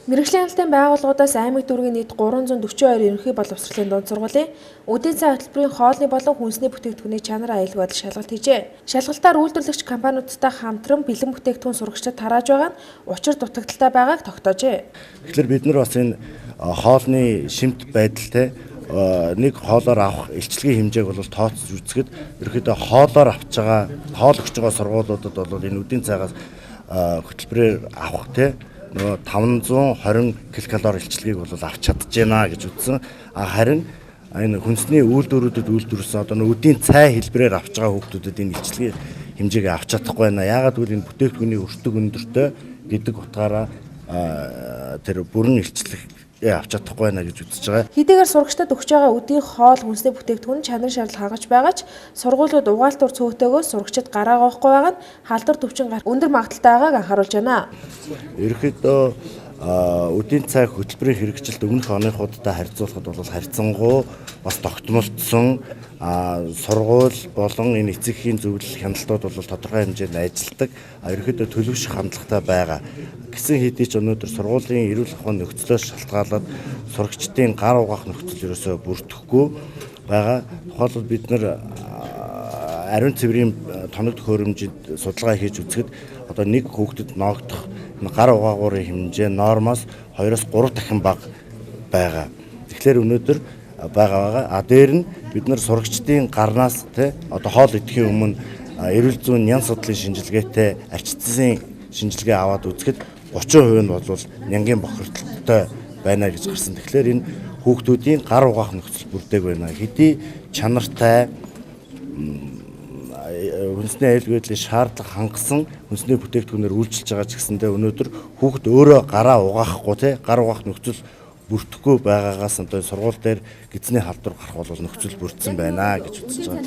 Мэргэжлийн хяналтын байгууллагуудаас аймаг дүүргийн нийт 342 ерөнхий боловсролын дунд сургуулийн үдийн цай хөтөлбөрийн хоолны болон хүнсний бүтээгдэхүүний чанар аюулгүй байдал шалгалт хийжээ. Шалгалтаар үйлдвэрлэгч компаниудтай хамтран бэлэн бүтээгдэхүүн сурагчдад тарааж байгаа нь учир дутагдaltaй байгааг тогтоожээ. Тэгэхээр бид нар бас энэ хоолны шимт байдалтай нэг хоолоор авах илчлэгийн хэмжээг бол тооцож үзэхэд ерөөхдөө хоолоор авч байгаа хоол өгч байгаа сургуулиудад бол энэ үдийн цайгаас хөтөлбөрөөр авах те 520 ккал илчлэгийг бол авч чадчихна гэж үзсэн. Харин энэ хүнсний үйлдвэрүүдэд үйлдвэрсэн одоо үдийн цай хэлбэрээр авч байгаа хүүхдүүдэд энэ илчлэгийн хэмжээг авч чадахгүй байна. Яагаад гэвэл энэ бүтээгдэхүүний өртөг өндөртэй гэдэг утгаараа тэр бүрэн илчлэг авч чадахгүй байна гэж үзэж байгаа. Хэдийгээр сурагчдад өгч байгаа үдийн хоол хүнсний бүтээгдэхүүн чанарын шаардлага хангаж байгаа ч сургуулиуд угаалтур цөөхтэйгөөс сурагчид гараа гоохгүй байгаа нь халдвар төвчин өндөр магадaltaй байгааг анхааруулж байна. Ерөнхийдөө үдийн цай хөтөлбөрийн хэрэгжилт өмнөх оныхуудтай харьцуулахад бол харьцангуй бас тогтмолцсон сургууль болон энэ эцэгхийн зөвлөл хяналтууд бол тодорхой хэмжээнд ажилладаг. Ерөнхийдөө төлөвшөх хандлагатай байгаа. Гэсэн хэдий ч өнөөдөр сургуулийн эрүүл ахуйн нөхцлөөс шалтгаалаад сурагчдын гар угаах нөхцөл ерөөсөө бүрдэхгүй байгаа. Тухайлбал бид нар ариун цэврийн тоног төхөөрөмжид судалгаа хийж үзэхэд одоо нэг хүүхдэд ноогдох гар угаагуурын хэмжээ нормоос 2-3 дахин бага байгаа. Тэгэхээр өнөөдөр байгаа. Дээр нь бид нар сурагчдын гарнаас одоо хоол идэхийн өмнө эрүүл зүйн нян судлалын шинжилгээтэй арчицсан шинжилгээ аваад үзэхэд 30% нь бол нянгийн бохирдолтой байна гэж гарсан. Тэгэхээр энэ хүүхдүүдийн гар угаах нөхцөл бүрдээг байна. Хэдий чанартай хүнсний аюулгүй байдлын шаардлага хангасан хүнсний бүтээгдэхүүнээр үйлчилж байгаа ч гэсэндээ өнөөдөр хүүхд өөрөө гараа угаахгүй гар угаах нөхцөл бүрдэхгүй байгаагаас одоо сургууль дээр гидсний халдвар гарах бол нөхцөл бүрдсэн байна гэж үзэж байгаа.